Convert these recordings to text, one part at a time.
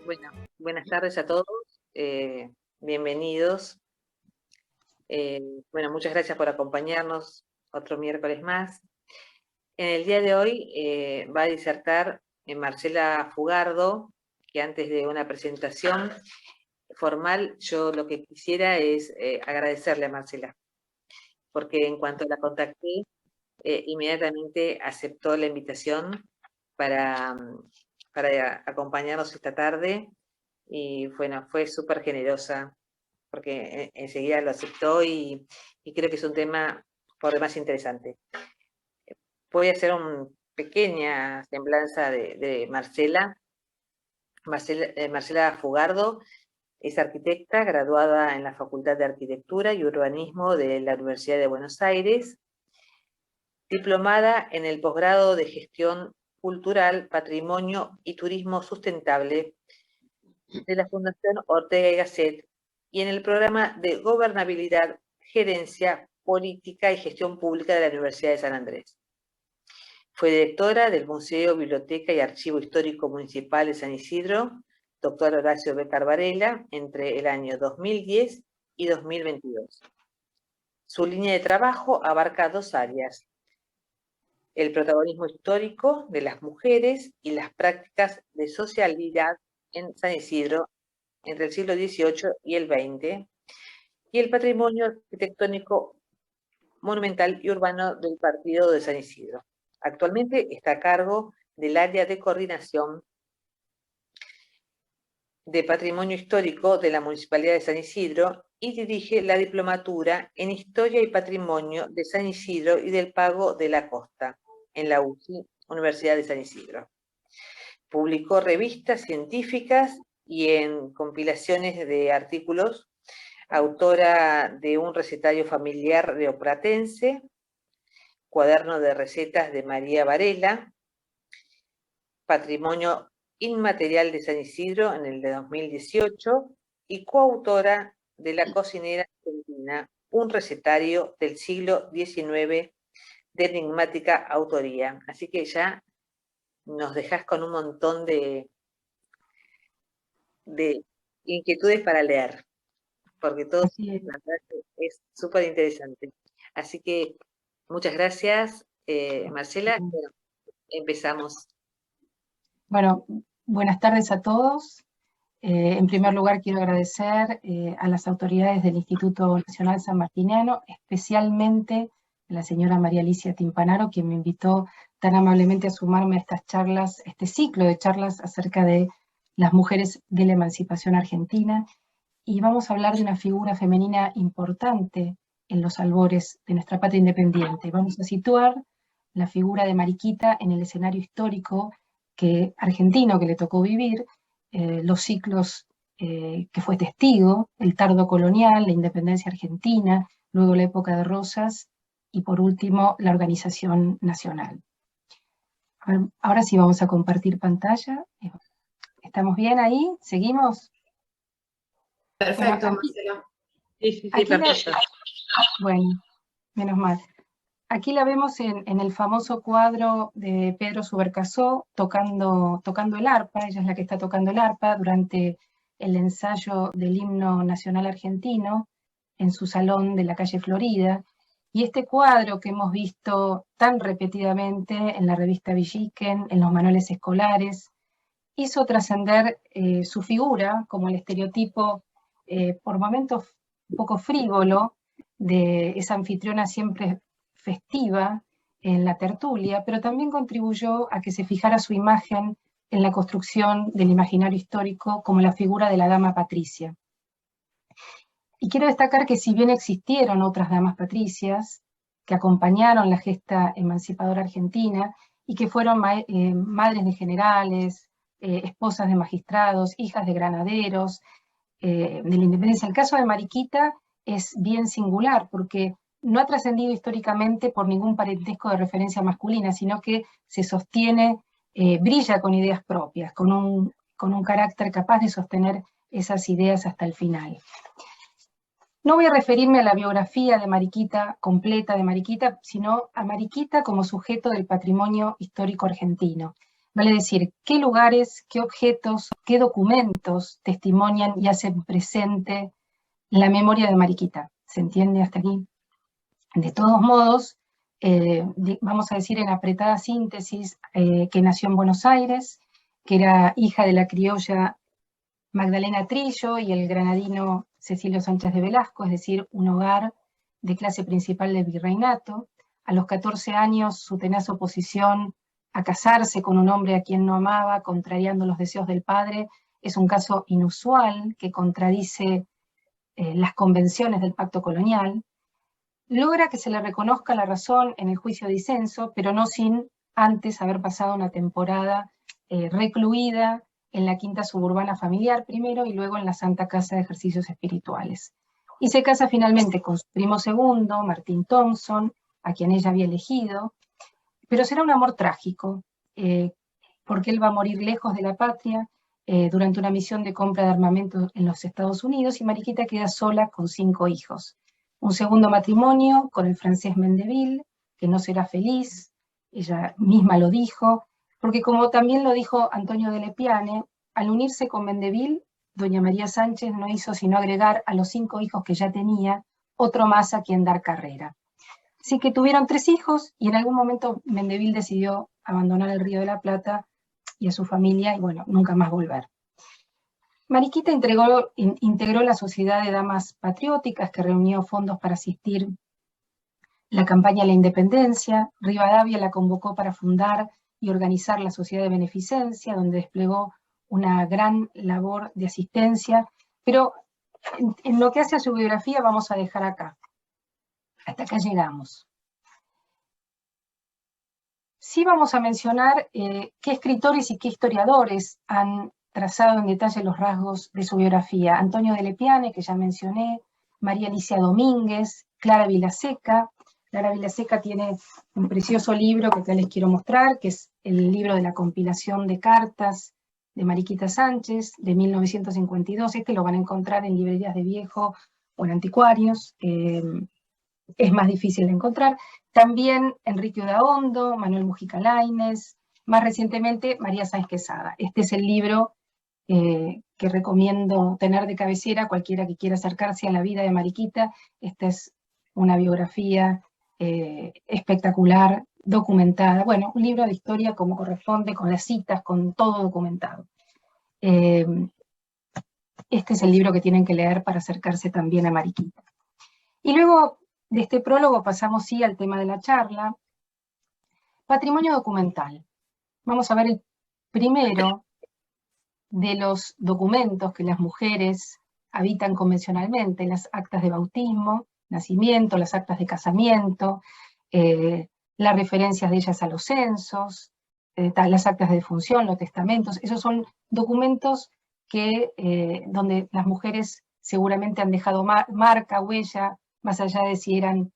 Bueno, buenas tardes a todos, bienvenidos. Bueno, muchas gracias por acompañarnos otro miércoles más. En el día de hoy va a disertar Marcela Fugardo, que antes de una presentación formal, yo lo que quisiera es agradecerle a Marcela, porque en cuanto la contacté, inmediatamente aceptó la invitación para, para acompañarnos esta tarde y bueno, fue súper generosa porque enseguida lo aceptó y creo que es un tema por demás interesante. Voy a hacer una pequeña semblanza de Marcela. Marcela Fugardo es arquitecta graduada en la Facultad de Arquitectura y Urbanismo de la Universidad de Buenos Aires, diplomada en el posgrado de Gestión Cultural, Patrimonio y Turismo Sustentable de la Fundación Ortega y Gasset y en el programa de Gobernabilidad, Gerencia, Política y Gestión Pública de la Universidad de San Andrés. Fue directora del Museo, Biblioteca y Archivo Histórico Municipal de San Isidro, doctor Horacio Béccar Varela, entre el año 2010 y 2022. Su línea de trabajo abarca dos áreas: el protagonismo histórico de las mujeres y las prácticas de socialidad en San Isidro entre el siglo XVIII y el XX, y el patrimonio arquitectónico monumental y urbano del partido de San Isidro. Actualmente está a cargo del área de coordinación de patrimonio histórico de la Municipalidad de San Isidro y dirige la diplomatura en Historia y Patrimonio de San Isidro y del Pago de la Costa en la UCI, Universidad de San Isidro. Publicó revistas científicas y en compilaciones de artículos, autora de un recetario familiar rioplatense, cuaderno de recetas de María Varela, Patrimonio Inmaterial de San Isidro en el de 2018 y coautora de La cocinera argentina, un recetario del siglo XIX de enigmática autoría. Así que ya nos dejás con un montón de inquietudes para leer, porque todo es súper interesante. Así que muchas gracias, Marcela. Bueno, empezamos. Bueno, buenas tardes a todos. En primer lugar, quiero agradecer a las autoridades del Instituto Nacional Sanmartiniano, especialmente a la señora María Alicia Timpanaro, quien me invitó tan amablemente a sumarme a estas charlas, este ciclo de charlas acerca de las mujeres de la emancipación argentina. Y vamos a hablar de una figura femenina importante en los albores de nuestra patria independiente. Vamos a situar la figura de Mariquita en el escenario histórico argentino que le tocó vivir, los ciclos que fue testigo, el tardo colonial, la independencia argentina, luego la época de Rosas y por último la organización nacional. Ahora sí vamos a compartir pantalla. ¿Estamos bien ahí? ¿Seguimos? Perfecto, bueno, Marcela. Sí, perfecto. Bueno, menos mal. Aquí la vemos en el famoso cuadro de Pedro Subercaseaux tocando el arpa. Ella es la que está tocando el arpa durante el ensayo del himno nacional argentino en su salón de la calle Florida. Y este cuadro que hemos visto tan repetidamente en la revista Villiquen, en los manuales escolares, hizo trascender su figura como el estereotipo, por momentos un poco frívolo, de esa anfitriona siempre festiva en la tertulia, pero también contribuyó a que se fijara su imagen en la construcción del imaginario histórico como la figura de la dama patricia. Y quiero destacar que si bien existieron otras damas patricias que acompañaron la gesta emancipadora argentina y que fueron madres de generales, esposas de magistrados, hijas de granaderos, de la independencia, el caso de Mariquita es bien singular porque no ha trascendido históricamente por ningún parentesco de referencia masculina, sino que se sostiene, brilla con ideas propias, con un carácter capaz de sostener esas ideas hasta el final. No voy a referirme a la biografía de Mariquita, completa de Mariquita, sino a Mariquita como sujeto del patrimonio histórico argentino. Vale decir, qué lugares, qué objetos, qué documentos testimonian y hacen presente la memoria de Mariquita. ¿Se entiende hasta aquí? De todos modos, vamos a decir en apretada síntesis, que nació en Buenos Aires, que era hija de la criolla Magdalena Trillo y el granadino Cecilio Sánchez de Velasco, es decir, un hogar de clase principal del virreinato. A los 14 años, su tenaz oposición a casarse con un hombre a quien no amaba, contrariando los deseos del padre, es un caso inusual que contradice las convenciones del pacto colonial. Logra que se le reconozca la razón en el juicio de disenso, pero no sin antes haber pasado una temporada recluida en la quinta suburbana familiar primero y luego en la Santa Casa de Ejercicios Espirituales. Y se casa finalmente con su primo segundo, Martín Thompson, a quien ella había elegido, pero será un amor trágico, porque él va a morir lejos de la patria durante una misión de compra de armamento en los Estados Unidos y Mariquita queda sola con 5 hijos. Un segundo matrimonio con el francés Mendeville, que no será feliz, ella misma lo dijo, porque como también lo dijo Antonio de Lepiane, al unirse con Mendeville, doña María Sánchez no hizo sino agregar a los 5 hijos que ya tenía, otro más a quien dar carrera. Así que tuvieron 3 hijos y en algún momento Mendeville decidió abandonar el Río de la Plata y a su familia y bueno, nunca más volver. Mariquita integró la Sociedad de Damas Patrióticas que reunió fondos para asistir la campaña a la independencia. Rivadavia la convocó para fundar y organizar la Sociedad de Beneficencia, donde desplegó una gran labor de asistencia, pero en lo que hace a su biografía vamos a dejar acá. Hasta acá llegamos. Sí vamos a mencionar qué escritores y qué historiadores han trazado en detalle los rasgos de su biografía. Antonio de Lepiane, que ya mencioné, María Alicia Domínguez, Clara Vilaseca. Clara Vilaseca tiene un precioso libro que acá les quiero mostrar, que es el libro de la compilación de cartas de Mariquita Sánchez, de 1952. Este lo van a encontrar en librerías de viejo o en anticuarios. Es más difícil de encontrar. También Enrique Udaondo, Manuel Mujica Lainez, más recientemente María Sáenz Quesada. Este es el libro que recomiendo tener de cabecera cualquiera que quiera acercarse a la vida de Mariquita. Esta es una biografía espectacular, documentada. Bueno, un libro de historia como corresponde, con las citas, con todo documentado. Este es el libro que tienen que leer para acercarse también a Mariquita. Y luego de este prólogo pasamos sí al tema de la charla. Patrimonio documental. Vamos a ver el primero de los documentos que las mujeres habitan convencionalmente, las actas de bautismo, nacimiento, las actas de casamiento, las referencias de ellas a los censos, las actas de defunción, los testamentos. Esos son documentos que, donde las mujeres seguramente han dejado marca, huella, más allá de si eran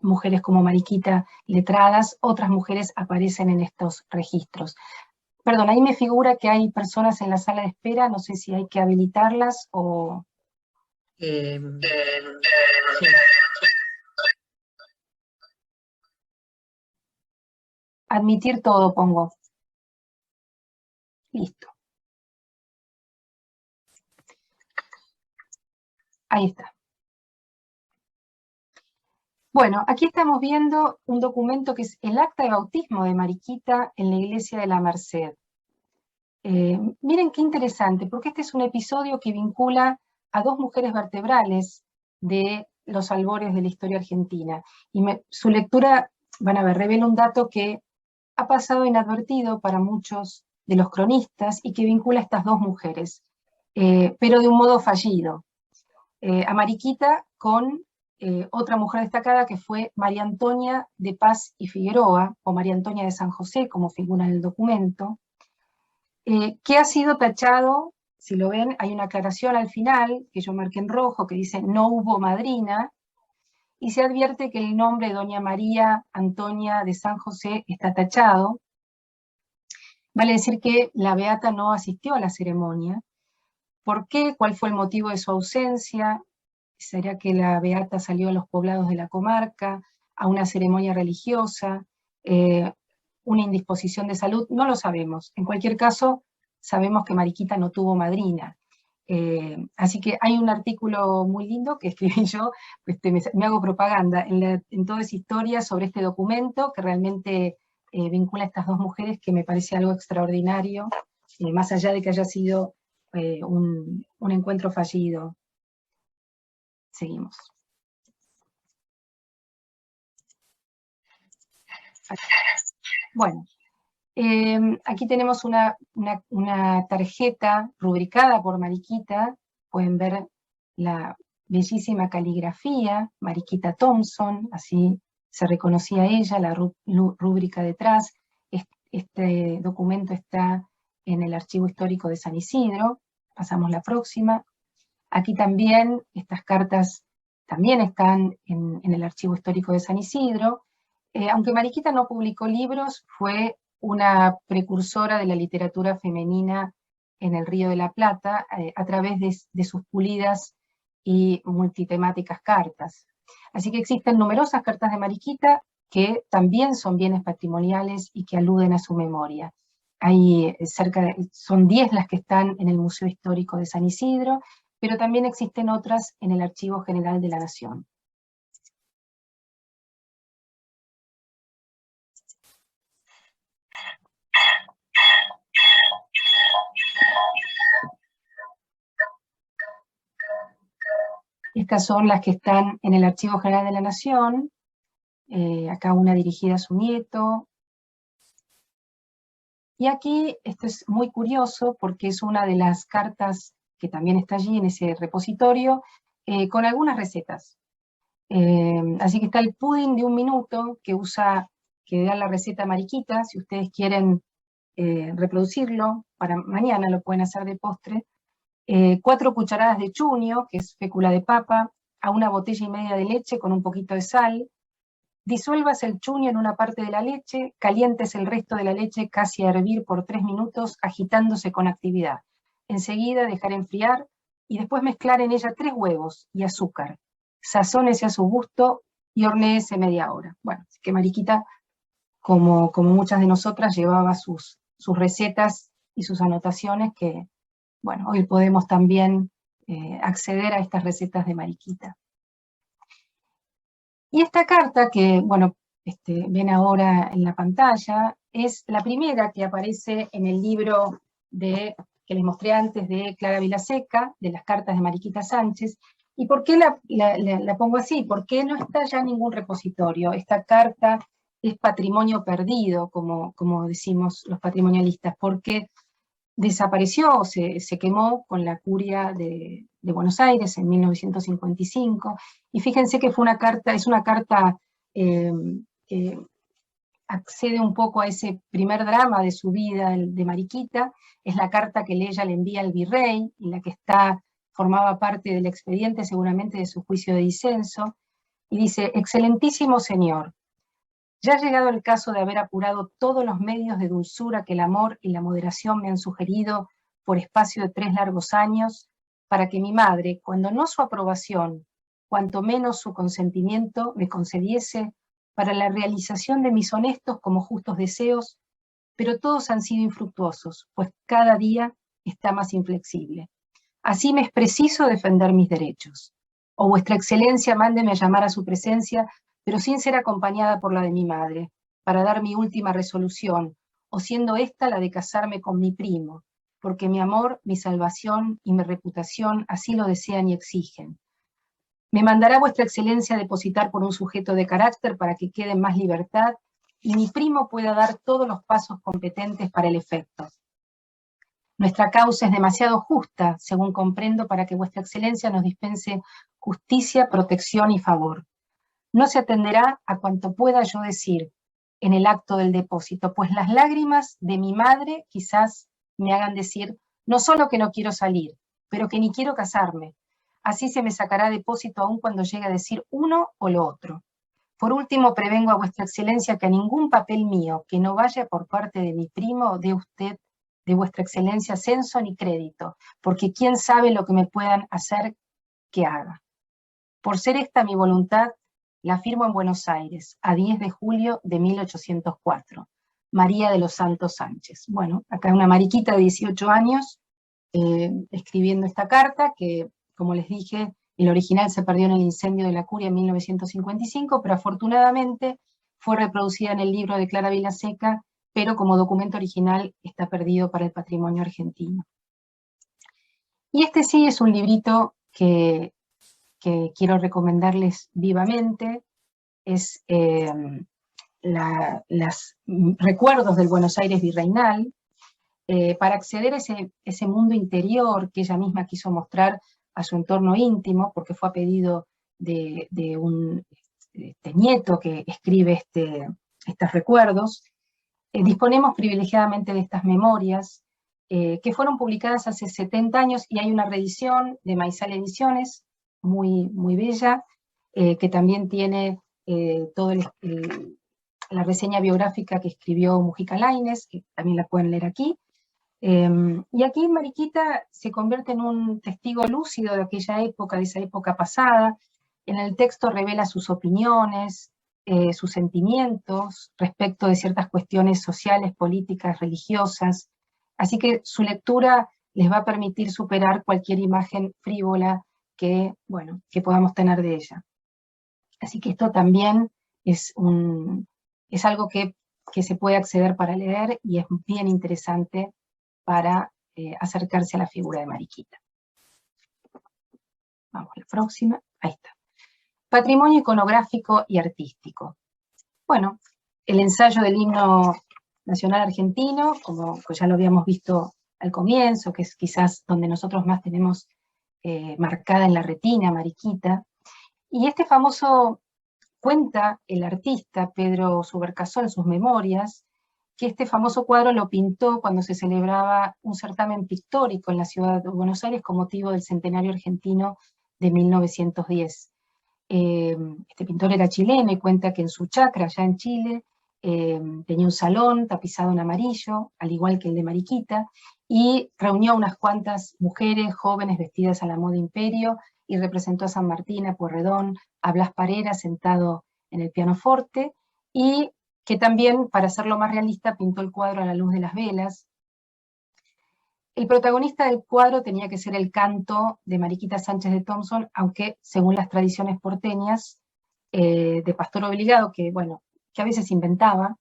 mujeres como Mariquita letradas, otras mujeres aparecen en estos registros. Perdón, ahí me figura que hay personas en la sala de espera, no sé si hay que habilitarlas o... Sí. Admitir todo, pongo. Listo. Ahí está. Bueno, aquí estamos viendo un documento que es el acta de bautismo de Mariquita en la iglesia de la Merced. Miren qué interesante, porque este es un episodio que vincula a 2 mujeres vertebrales de los albores de la historia argentina. Y su lectura, van a ver, revela un dato que ha pasado inadvertido para muchos de los cronistas y que vincula a estas 2 mujeres, pero de un modo fallido. A Mariquita con otra mujer destacada que fue María Antonia de Paz y Figueroa, o María Antonia de San José, como figura en el documento, que ha sido tachado, si lo ven, hay una aclaración al final, que yo marqué en rojo, que dice no hubo madrina, y se advierte que el nombre de doña María Antonia de San José está tachado. Vale decir que la beata no asistió a la ceremonia. ¿Por qué? ¿Cuál fue el motivo de su ausencia? ¿Sería que la beata salió a los poblados de la comarca, a una ceremonia religiosa? una indisposición de salud, no lo sabemos. En cualquier caso, sabemos que Mariquita no tuvo madrina. Así que hay un artículo muy lindo que escribí yo, me hago propaganda en toda esa historia sobre este documento que realmente vincula a estas dos mujeres, que me parece algo extraordinario, más allá de que haya sido un encuentro fallido. Seguimos. Bueno, aquí tenemos una tarjeta rubricada por Mariquita. Pueden ver la bellísima caligrafía, Mariquita Thompson, así se reconocía ella, la rúbrica detrás. Este documento está en el Archivo Histórico de San Isidro. Pasamos la próxima. Aquí también, estas cartas también están en el Archivo Histórico de San Isidro. Aunque Mariquita no publicó libros, fue una precursora de la literatura femenina en el Río de la Plata, a través de sus pulidas y multitemáticas cartas. Así que existen numerosas cartas de Mariquita que también son bienes patrimoniales y que aluden a su memoria. Hay son 10 las que están en el Museo Histórico de San Isidro, pero también existen otras en el Archivo General de la Nación. Estas son las que están en el Archivo General de la Nación, acá una dirigida a su nieto. Y aquí, esto es muy curioso porque es una de las cartas que también está allí en ese repositorio, con algunas recetas. Así que está el pudding de 1 minuto, que da la receta Mariquita. Si ustedes quieren reproducirlo, para mañana lo pueden hacer de postre. 4 cucharadas de chuño, que es fécula de papa, a 1,5 botellas de leche con un poquito de sal. Disuelvas el chuño en una parte de la leche, calientes el resto de la leche casi a hervir por 3 minutos, agitándose con actividad. Enseguida dejar enfriar y después mezclar en ella 3 huevos y azúcar. Sazónese a su gusto y hornéese media hora. Bueno, así que Mariquita, como muchas de nosotras, llevaba sus recetas y sus anotaciones que, bueno, hoy podemos también acceder a estas recetas de Mariquita. Y esta carta que, bueno, ven ahora en la pantalla, es la primera que aparece en el libro que les mostré antes de Clara Vilaseca, de las cartas de Mariquita Sánchez. ¿Y por qué la pongo así? Porque no está ya en ningún repositorio. Esta carta es patrimonio perdido, como decimos los patrimonialistas, porque desapareció, se quemó con la curia de Buenos Aires en 1955, y fíjense que es una carta que accede un poco a ese primer drama de su vida de Mariquita. Es la carta que ella le envía al virrey, en la que formaba parte del expediente seguramente de su juicio de disenso, y dice: excelentísimo señor, ya ha llegado el caso de haber apurado todos los medios de dulzura que el amor y la moderación me han sugerido por espacio de 3 largos años, para que mi madre, cuando no su aprobación, cuanto menos su consentimiento, me concediese para la realización de mis honestos como justos deseos, pero todos han sido infructuosos, pues cada día está más inflexible. Así me es preciso defender mis derechos. O vuestra excelencia mándeme a llamar a su presencia, pero sin ser acompañada por la de mi madre, para dar mi última resolución, o siendo esta la de casarme con mi primo, porque mi amor, mi salvación y mi reputación así lo desean y exigen. Me mandará vuestra excelencia a depositar por un sujeto de carácter para que quede en más libertad, y mi primo pueda dar todos los pasos competentes para el efecto. Nuestra causa es demasiado justa, según comprendo, para que vuestra excelencia nos dispense justicia, protección y favor. No se atenderá a cuanto pueda yo decir en el acto del depósito, pues las lágrimas de mi madre quizás me hagan decir no solo que no quiero salir, pero que ni quiero casarme. Así se me sacará depósito aún cuando llegue a decir uno o lo otro. Por último, prevengo a vuestra excelencia que a ningún papel mío que no vaya por parte de mi primo dé usted de vuestra excelencia censo ni crédito, porque quién sabe lo que me puedan hacer que haga. Por ser esta mi voluntad, la firmo en Buenos Aires, a 10 de julio de 1804. María de los Santos Sánchez. Bueno, acá una mariquita de 18 años escribiendo esta carta que, como les dije, el original se perdió en el incendio de la Curia en 1955, pero afortunadamente fue reproducida en el libro de Clara Vilaseca, pero como documento original está perdido para el patrimonio argentino. Y este sí es un librito que quiero recomendarles vivamente, es los recuerdos del Buenos Aires virreinal, para acceder a ese mundo interior que ella misma quiso mostrar a su entorno íntimo, porque fue a pedido de un nieto que escribe estos recuerdos. Disponemos privilegiadamente de estas memorias, que fueron publicadas hace 70 años, y hay una reedición de Maizal Ediciones, muy, muy bella, que también tiene toda la reseña biográfica que escribió Mujica Lainez, que también la pueden leer aquí. Y aquí Mariquita se convierte en un testigo lúcido de aquella época, de esa época pasada. En el texto revela sus opiniones, sus sentimientos respecto de ciertas cuestiones sociales, políticas, religiosas. Así que su lectura les va a permitir superar cualquier imagen frívola que podamos tener de ella. Así que esto también es algo que se puede acceder para leer, y es bien interesante para acercarse a la figura de Mariquita. Vamos a la próxima, ahí está. Patrimonio iconográfico y artístico. Bueno, el ensayo del himno nacional argentino, como ya lo habíamos visto al comienzo, que es quizás donde nosotros más tenemos marcada en la retina Mariquita, y este famoso, cuenta el artista Pedro Subercasó en sus memorias, que este famoso cuadro lo pintó cuando se celebraba un certamen pictórico en la ciudad de Buenos Aires con motivo del centenario argentino de 1910. Este pintor era chileno y cuenta que en su chacra, allá en Chile, tenía un salón tapizado en amarillo, al igual que el de Mariquita, y reunió a unas cuantas mujeres jóvenes vestidas a la moda imperio, y representó a San Martín, a Pueyrredón, a Blas Parera sentado en el pianoforte, y que también, para hacerlo más realista, pintó el cuadro a la luz de las velas. El protagonista del cuadro tenía que ser el canto de Mariquita Sánchez de Thompson, aunque según las tradiciones porteñas, de pastor obligado, que a veces inventaba,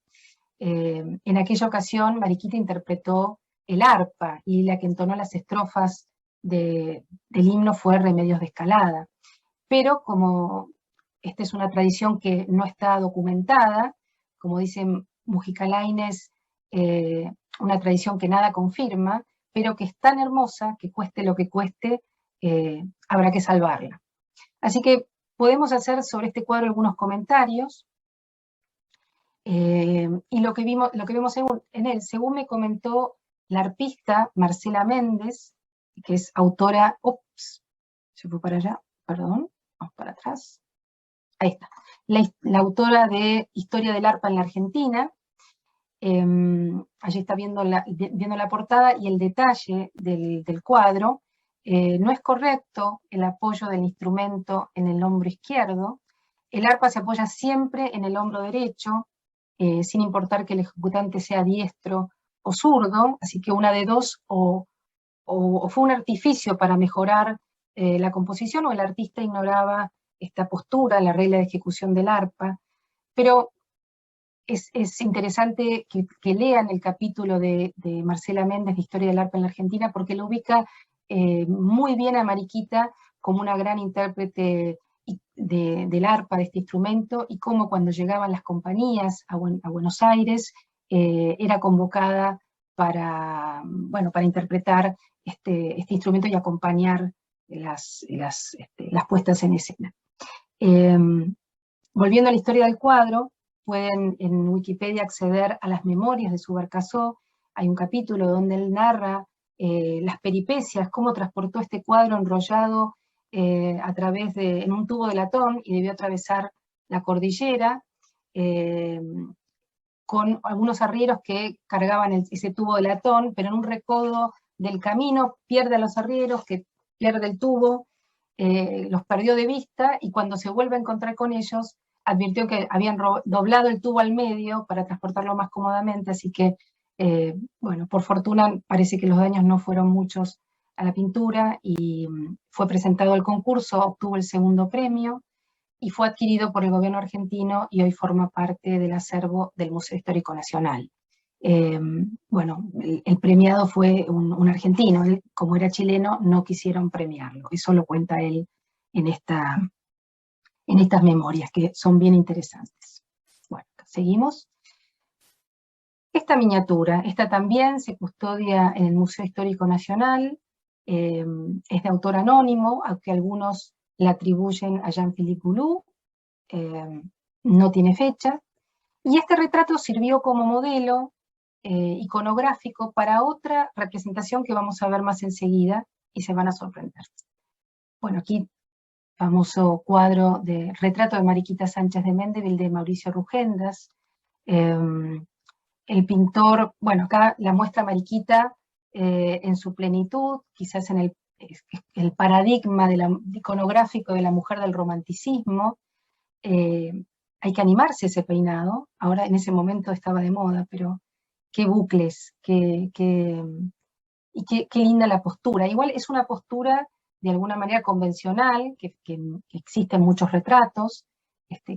en aquella ocasión Mariquita interpretó el arpa, y la que entonó las estrofas del himno fue Remedios de Escalada. Pero como esta es una tradición que no está documentada, como dice Mujica Lainez, una tradición que nada confirma, pero que es tan hermosa que cueste lo que cueste, habrá que salvarla. Así que podemos hacer sobre este cuadro algunos comentarios, y lo que vemos en él, según me comentó la arpista Marcela Méndez, que es autora, se fue para allá, perdón, vamos para atrás, ahí está, la autora de Historia del arpa en la Argentina. Allí está viendo la portada y el detalle del cuadro. No es correcto el apoyo del instrumento en el hombro izquierdo. El arpa se apoya siempre en el hombro derecho, sin importar que el ejecutante sea diestro o zurdo, así que una de dos, o fue un artificio para mejorar la composición, o el artista ignoraba esta postura, la regla de ejecución del arpa. Pero es interesante que lean el capítulo de Marcela Méndez de Historia del arpa en la Argentina, porque lo ubica muy bien a Mariquita como una gran intérprete del arpa, de este instrumento, y cómo cuando llegaban las compañías a Buenos Aires, era convocada para interpretar este instrumento y acompañar las puestas en escena. Volviendo a la historia del cuadro, pueden en Wikipedia acceder a las memorias de Subercasó. Hay un capítulo donde él narra las peripecias, cómo transportó este cuadro enrollado en un tubo de latón, y debió atravesar la cordillera, con algunos arrieros que cargaban ese tubo de latón, pero en un recodo del camino pierde a los arrieros, que pierde el tubo, los perdió de vista, y cuando se vuelve a encontrar con ellos, advirtió que habían doblado el tubo al medio para transportarlo más cómodamente, así que, bueno, por fortuna parece que los daños no fueron muchos a la pintura, y fue presentado al concurso, obtuvo el segundo premio, y fue adquirido por el gobierno argentino, y hoy forma parte del acervo del Museo Histórico Nacional. Bueno, el premiado fue un argentino, él, como era chileno, no quisieron premiarlo, eso lo cuenta él en estas memorias, que son bien interesantes. Bueno, seguimos. Esta miniatura, esta también se custodia en el Museo Histórico Nacional, es de autor anónimo, aunque algunos la atribuyen a Jean-Philippe Gouloux, no tiene fecha, y este retrato sirvió como modelo iconográfico para otra representación que vamos a ver más enseguida, y se van a sorprender. Bueno, aquí famoso cuadro de retrato de Mariquita Sánchez de Mendeville de Mauricio Rugendas. El pintor, bueno, acá la muestra Mariquita en su plenitud, quizás en el paradigma iconográfico de la mujer del romanticismo. Hay que animarse ese peinado, ahora en ese momento estaba de moda, pero qué bucles, y qué linda la postura. Igual es una postura de alguna manera convencional, que existen muchos retratos,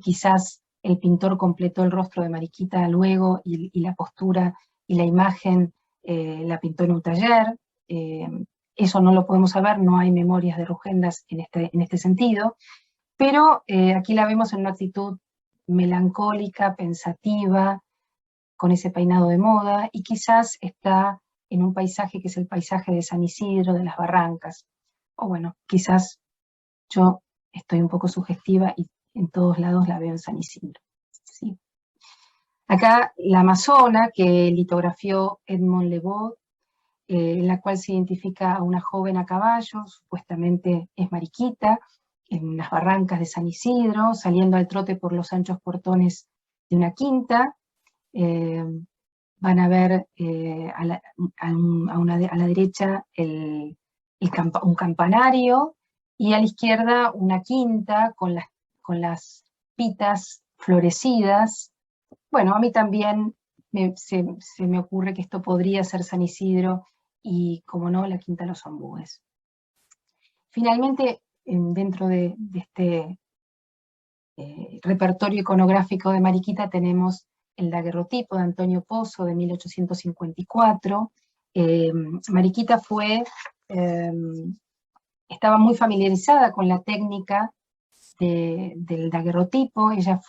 quizás el pintor completó el rostro de Mariquita luego, y la postura y la imagen la pintó en un taller. Eso no lo podemos saber, no hay memorias de Rugendas en este sentido, pero aquí la vemos en una actitud melancólica, pensativa, con ese peinado de moda, y quizás está en un paisaje que es el paisaje de San Isidro, de las Barrancas. O bueno, quizás yo estoy un poco sugestiva y en todos lados la veo en San Isidro. ¿Sí? Acá la Amazona, que litografió Edmond Lebeau, en la cual se identifica a una joven a caballo, supuestamente es Mariquita, en las Barrancas de San Isidro, saliendo al trote por los anchos portones de una quinta. Van a ver a la derecha un campanario, y a la izquierda una quinta con las pitas florecidas. Bueno, a mí también se me ocurre que esto podría ser San Isidro, y como no, la Quinta Los Ombúes. Finalmente, dentro de este repertorio iconográfico de Mariquita tenemos el daguerrotipo de Antonio Pozzo de 1854. Mariquita estaba muy familiarizada con la técnica del daguerrotipo. Ella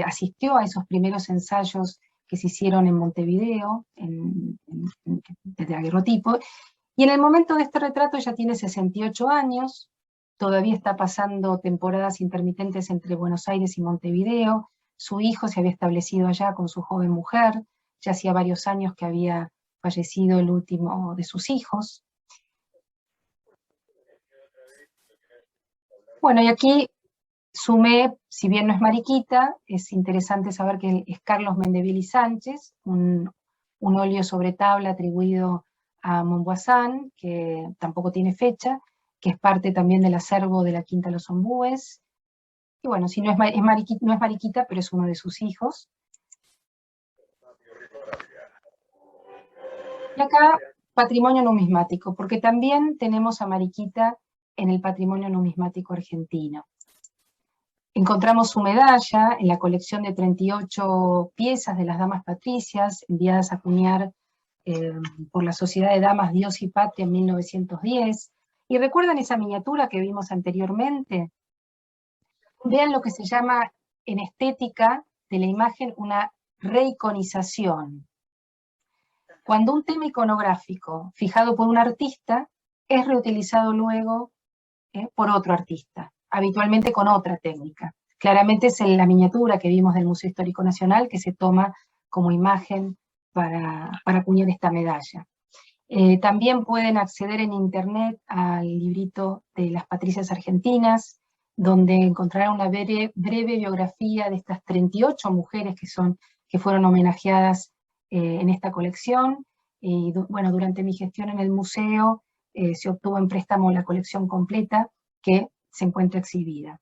asistió a esos primeros ensayos que se hicieron en Montevideo, de daguerrotipo, y en el momento de este retrato ella tiene 68 años, todavía está pasando temporadas intermitentes entre Buenos Aires y Montevideo. Su hijo se había establecido allá con su joven mujer, ya hacía varios años que había fallecido el último de sus hijos. Bueno, y aquí sumé, si bien no es Mariquita, es interesante saber que es Carlos Mendeville y Sánchez, un óleo sobre tabla atribuido a Montboisin, que tampoco tiene fecha, que es parte también del acervo de la Quinta Los Ombúes. Y bueno, si no es Mariquita, pero es uno de sus hijos. Y acá, patrimonio numismático, porque también tenemos a Mariquita en el patrimonio numismático argentino. Encontramos su medalla en la colección de 38 piezas de las damas patricias, enviadas a acuñar por la Sociedad de Damas Dios y Patria en 1910. ¿Y recuerdan esa miniatura que vimos anteriormente? Vean lo que se llama en estética de la imagen una reiconización. Cuando un tema iconográfico fijado por un artista es reutilizado luego por otro artista, habitualmente con otra técnica. Claramente es la miniatura que vimos del Museo Histórico Nacional que se toma como imagen para acuñar esta medalla. También pueden acceder en internet al librito de las Patricias Argentinas, donde encontrarán una breve biografía de estas 38 mujeres que fueron homenajeadas en esta colección. Y bueno, durante mi gestión en el museo se obtuvo en préstamo la colección completa que se encuentra exhibida.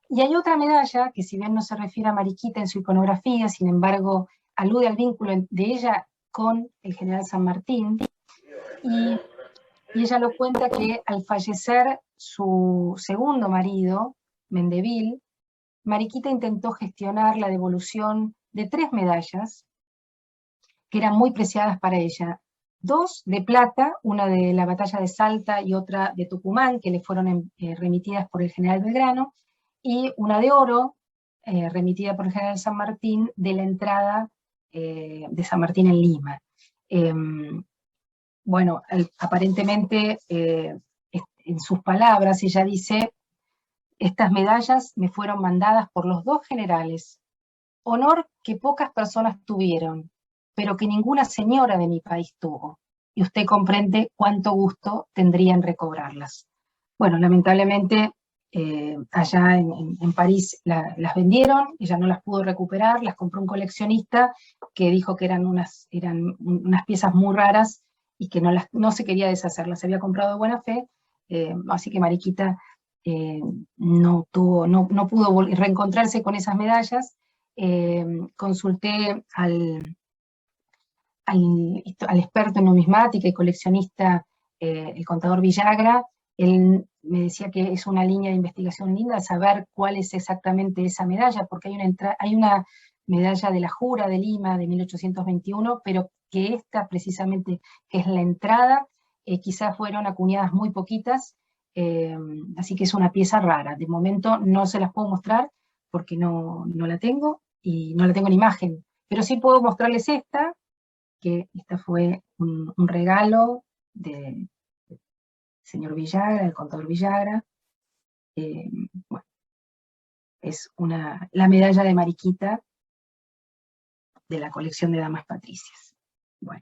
Y hay otra medalla que, si bien no se refiere a Mariquita en su iconografía, sin embargo alude al vínculo de ella con el general San Martín, y ella lo cuenta que al fallecer su segundo marido, Mendeville, Mariquita intentó gestionar la devolución de 3 medallas que eran muy preciadas para ella. 2 de plata, una de la batalla de Salta y otra de Tucumán, que le fueron remitidas por el general Belgrano, y una de oro, remitida por el general San Martín, de la entrada de San Martín en Lima. Bueno, aparentemente, en sus palabras, ella dice: estas medallas me fueron mandadas por los 2 generales, honor que pocas personas tuvieron, pero que ninguna señora de mi país tuvo, y usted comprende cuánto gusto tendría en recobrarlas. Bueno, lamentablemente, allá en París las vendieron, ella no las pudo recuperar, las compró un coleccionista que dijo que eran unas piezas muy raras y que no se quería deshacer, las había comprado de buena fe, así que Mariquita no pudo reencontrarse con esas medallas. Consulté al experto en numismática y coleccionista, el contador Villagra. Él me decía que es una línea de investigación linda saber cuál es exactamente esa medalla, porque hay una medalla de la Jura de Lima de 1821, pero que esta precisamente, que es la entrada, quizás fueron acuñadas muy poquitas, así que es una pieza rara. De momento no se las puedo mostrar porque no la tengo, y no la tengo en imagen, pero sí puedo mostrarles esta, que esta fue un regalo del señor Villagra, del contador Villagra. Bueno, es la medalla de Mariquita de la colección de damas patricias. Bueno,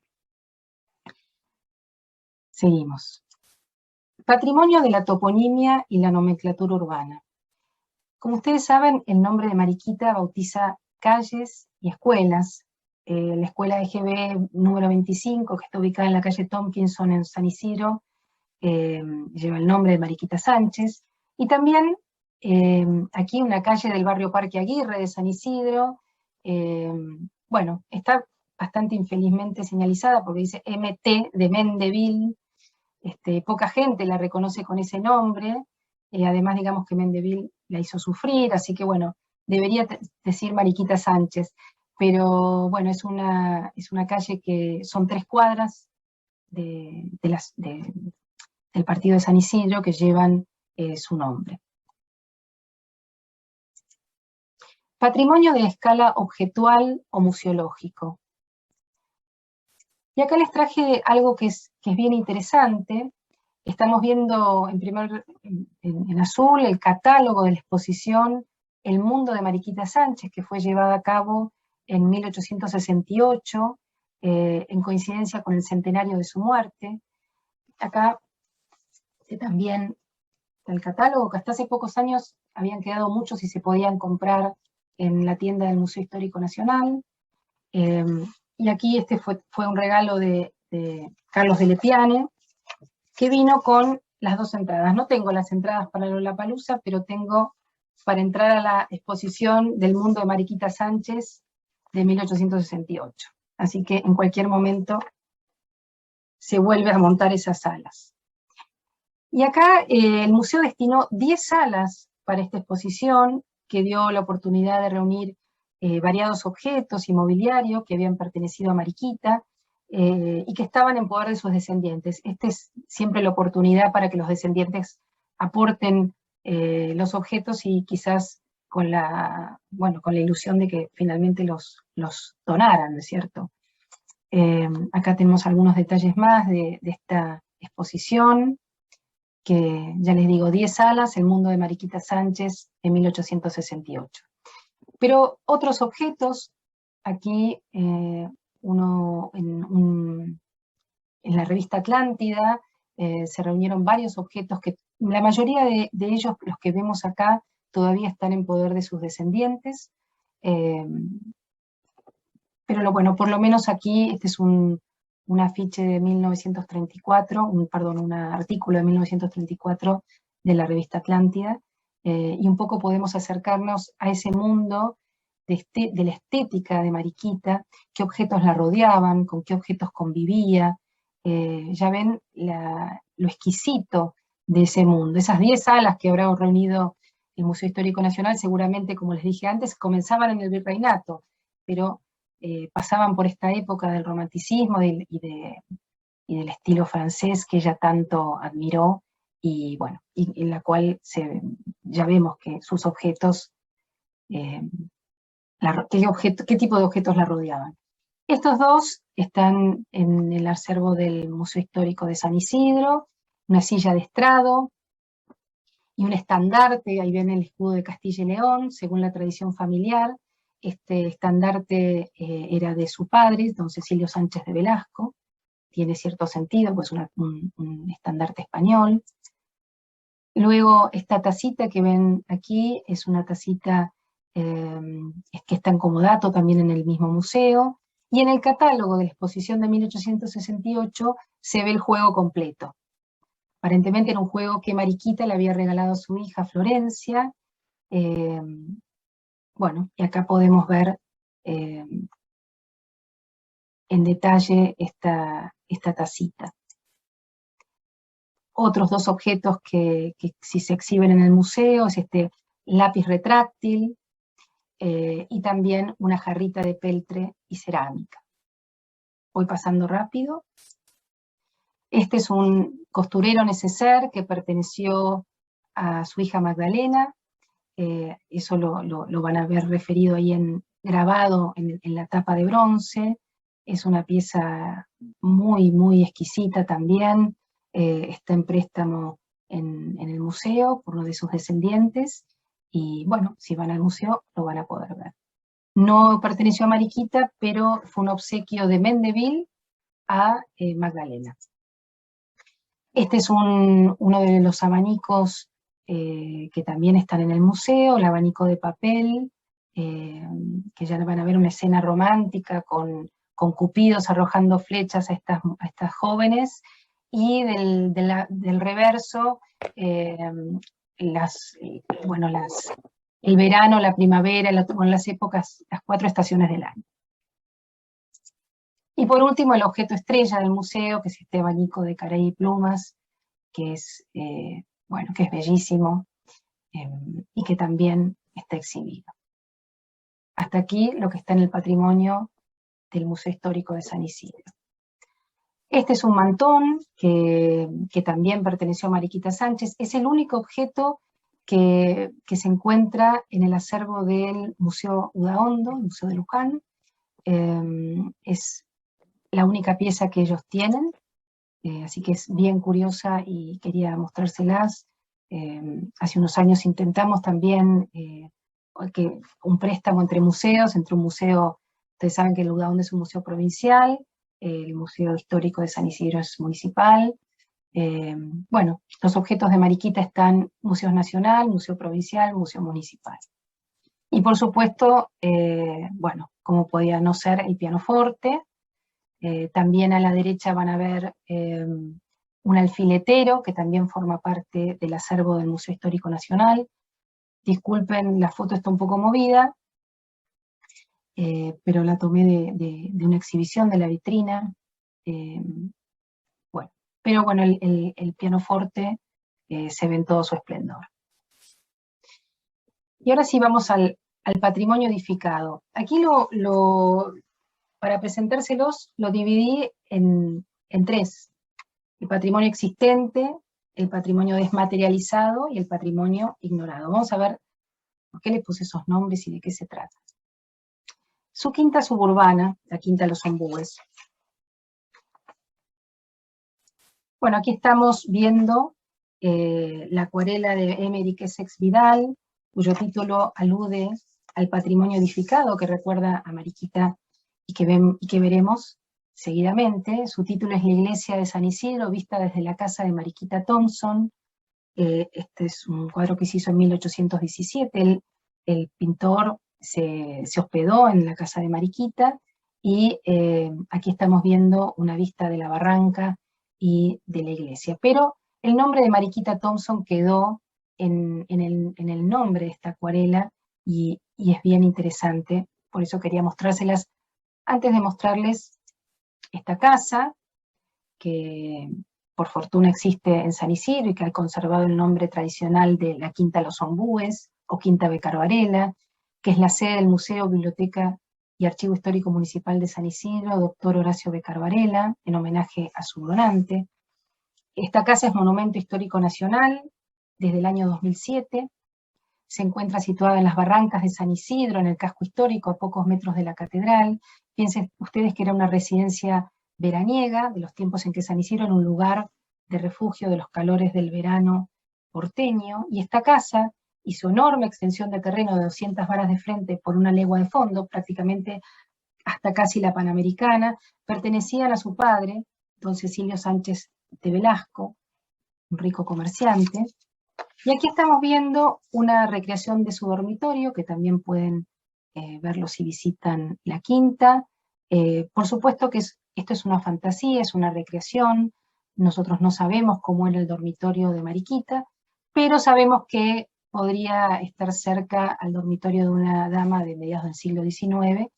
seguimos. Patrimonio de la toponimia y la nomenclatura urbana. Como ustedes saben, el nombre de Mariquita bautiza calles y escuelas. La escuela de GB número 25, que está ubicada en la calle Tompkinson en San Isidro, lleva el nombre de Mariquita Sánchez, y también aquí una calle del barrio Parque Aguirre de San Isidro, bueno, está bastante infelizmente señalizada porque dice MT de Mendeville. Poca gente la reconoce con ese nombre, además digamos que Mendeville la hizo sufrir, así que bueno, debería decir Mariquita Sánchez, pero bueno, es una calle que son 3 cuadras del partido de San Isidro que llevan su nombre. Patrimonio de escala objetual o museológico. Y acá les traje algo que es bien interesante. Estamos viendo en azul el catálogo de la exposición El Mundo de Mariquita Sánchez, que fue llevada a cabo en 1868, en coincidencia con el centenario de su muerte. Acá también el catálogo, que hasta hace pocos años habían quedado muchos y se podían comprar en la tienda del Museo Histórico Nacional. Y aquí fue un regalo de Carlos de Lepiane, que vino con las 2 entradas. No tengo las entradas para Lollapalooza, pero tengo para entrar a la exposición del Mundo de Mariquita Sánchez de 1868. Así que en cualquier momento se vuelve a montar esas salas. Y acá el museo destinó 10 salas para esta exposición, que dio la oportunidad de reunir variados objetos y mobiliario que habían pertenecido a Mariquita, y que estaban en poder de sus descendientes. Esta es siempre la oportunidad para que los descendientes aporten los objetos, y quizás con la ilusión de que finalmente los donaran, ¿no es cierto? Acá tenemos algunos detalles más de esta exposición, que ya les digo, 10 salas, El Mundo de Mariquita Sánchez en 1868. Pero otros objetos, aquí uno en la revista Atlántida, se reunieron varios objetos que la mayoría de ellos, los que vemos acá, todavía están en poder de sus descendientes. Pero bueno, por lo menos aquí, este es un afiche de 1934, un artículo de 1934 de la revista Atlántida, y un poco podemos acercarnos a ese mundo de la estética de Mariquita, qué objetos la rodeaban, con qué objetos convivía. Ya ven lo exquisito de ese mundo. Esas 10 salas que habrá reunido el Museo Histórico Nacional, seguramente, como les dije antes, comenzaban en el virreinato, pero pasaban por esta época del romanticismo y del estilo francés que ella tanto admiró, y bueno, y en la cual ya vemos que sus objetos, qué tipo de objetos la rodeaban. Estos dos están en el acervo del Museo Histórico de San Isidro, una silla de estrado y un estandarte. Ahí ven el escudo de Castilla y León, según la tradición familiar. Este estandarte era de su padre, don Cecilio Sánchez de Velasco. Tiene cierto sentido, pues un estandarte español. Luego, esta tacita que ven aquí es una tacita que está en comodato también en el mismo museo, y en el catálogo de la exposición de 1868 se ve el juego completo. Aparentemente era un juego que Mariquita le había regalado a su hija Florencia. Bueno, y acá podemos ver en detalle esta tacita. Otros dos objetos que sí se exhiben en el museo es este lápiz retráctil y también una jarrita de peltre y cerámica. Voy pasando rápido. Este es un costurero neceser que perteneció a su hija Magdalena. Eso lo van a ver referido ahí grabado en la tapa de bronce. Es una pieza muy, muy exquisita también. Está en préstamo en el museo por uno de sus descendientes, y bueno, si van al museo lo van a poder ver. No perteneció a Mariquita, pero fue un obsequio de Mendeville a Magdalena. Este es uno de los abanicos que también están en el museo, el abanico de papel, que ya van a ver una escena romántica con cupidos arrojando flechas a estas jóvenes, y del reverso, el verano, la primavera, las épocas, las 4 estaciones del año. Y por último, el objeto estrella del museo, que es este abanico de carey y plumas, que es, que es bellísimo, y que también está exhibido. Hasta aquí lo que está en el patrimonio del Museo Histórico de San Isidro. Este es un mantón que también perteneció a Mariquita Sánchez. Es el único objeto que se encuentra en el acervo del Museo Udaondo, el Museo de Luján. Es la única pieza que ellos tienen, así que es bien curiosa y quería mostrárselas. Hace unos años intentamos también un préstamo entre museos, entre un museo, ustedes saben que el Udaondo es un museo provincial, el Museo Histórico de San Isidro es municipal. Bueno, los objetos de Mariquita están Museo Nacional, Museo Provincial, Museo Municipal. Y por supuesto, bueno, como podía no ser, el pianoforte. También a la derecha van a ver un alfiletero, que también forma parte del acervo del Museo Histórico Nacional. Disculpen, la foto está un poco movida, pero la tomé de una exhibición de la vitrina. Pero bueno, el pianoforte se ve en todo su esplendor. Y ahora sí vamos al patrimonio edificado. Aquí para presentárselos lo dividí en 3. El patrimonio existente, el patrimonio desmaterializado y el patrimonio ignorado. Vamos a ver por qué le puse esos nombres y de qué se trata. Su quinta suburbana, la Quinta Los Ombúes. Bueno, aquí estamos viendo la acuarela de Émeric Essex Vidal, cuyo título alude al patrimonio edificado que recuerda a Mariquita y que veremos seguidamente. Su título es La Iglesia de San Isidro, vista desde la casa de Mariquita Thompson. Este es un cuadro que se hizo en 1817. El pintor se hospedó en la casa de Mariquita, y aquí estamos viendo una vista de la barranca y de la iglesia. Pero el nombre de Mariquita Thompson quedó en el nombre de esta acuarela y es bien interesante, por eso quería mostrárselas antes de mostrarles esta casa, que por fortuna existe en San Isidro y que ha conservado el nombre tradicional de la Quinta Los Ombúes o Quinta Becar Varela, que es la sede del Museo, Biblioteca y Archivo Histórico Municipal de San Isidro, Dr. Horacio Becar Varela, en homenaje a su donante. Esta casa es Monumento Histórico Nacional desde el año 2007, se encuentra situada en las barrancas de San Isidro, en el casco histórico, a pocos metros de la catedral. Piensen ustedes que era una residencia veraniega, de los tiempos en que San Isidro era un lugar de refugio de los calores del verano porteño, y esta casa y su enorme extensión de terreno de 200 varas de frente por una legua de fondo, prácticamente hasta casi la Panamericana, pertenecían a su padre, don Cecilio Sánchez de Velasco, un rico comerciante. Y aquí estamos viendo una recreación de su dormitorio, que también pueden verlo si visitan la quinta. Por supuesto que esto es una fantasía, es una recreación, nosotros no sabemos cómo era el dormitorio de Mariquita, pero sabemos que podría estar cerca al dormitorio de una dama de mediados del siglo XIX.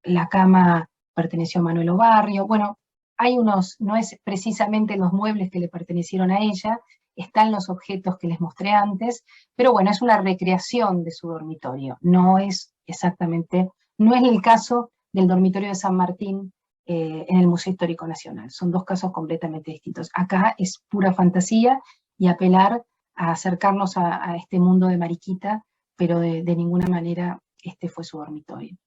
La cama perteneció a Manuel Obarrio. Bueno, hay unos, no es precisamente los muebles que le pertenecieron a ella, están los objetos que les mostré antes, pero bueno, es una recreación de su dormitorio, no es exactamente, no es el caso del dormitorio de San Martín en el Museo Histórico Nacional, son dos casos completamente distintos. Acá es pura fantasía y apelar a acercarnos a este mundo de Mariquita, pero de ninguna manera este fue su dormitorio.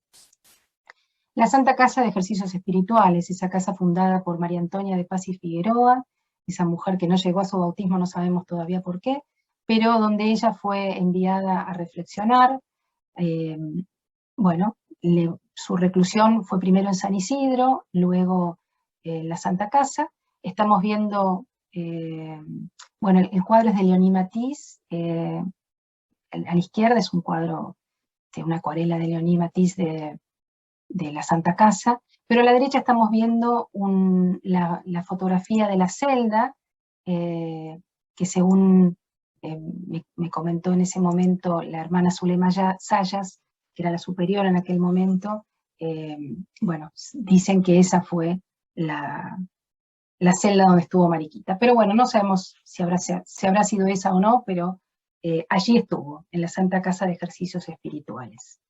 La Santa Casa de Ejercicios Espirituales, esa casa fundada por María Antonia de Paz y Figueroa, esa mujer que no llegó a su bautismo, no sabemos todavía por qué, pero donde ella fue enviada a reflexionar. Bueno, su reclusión fue primero en San Isidro, luego en la Santa Casa. Estamos viendo, bueno, el cuadro es de Leonie Matisse, a la izquierda es un cuadro de una acuarela de Leonie Matisse de la Santa Casa, pero a la derecha estamos viendo la fotografía de la celda, que según me comentó en ese momento la hermana Zulema Sayas, que era la superiora en aquel momento, bueno, dicen que esa fue la celda donde estuvo Mariquita. Pero bueno, no sabemos si habrá sido esa o no, pero allí estuvo, en la Santa Casa de Ejercicios Espirituales.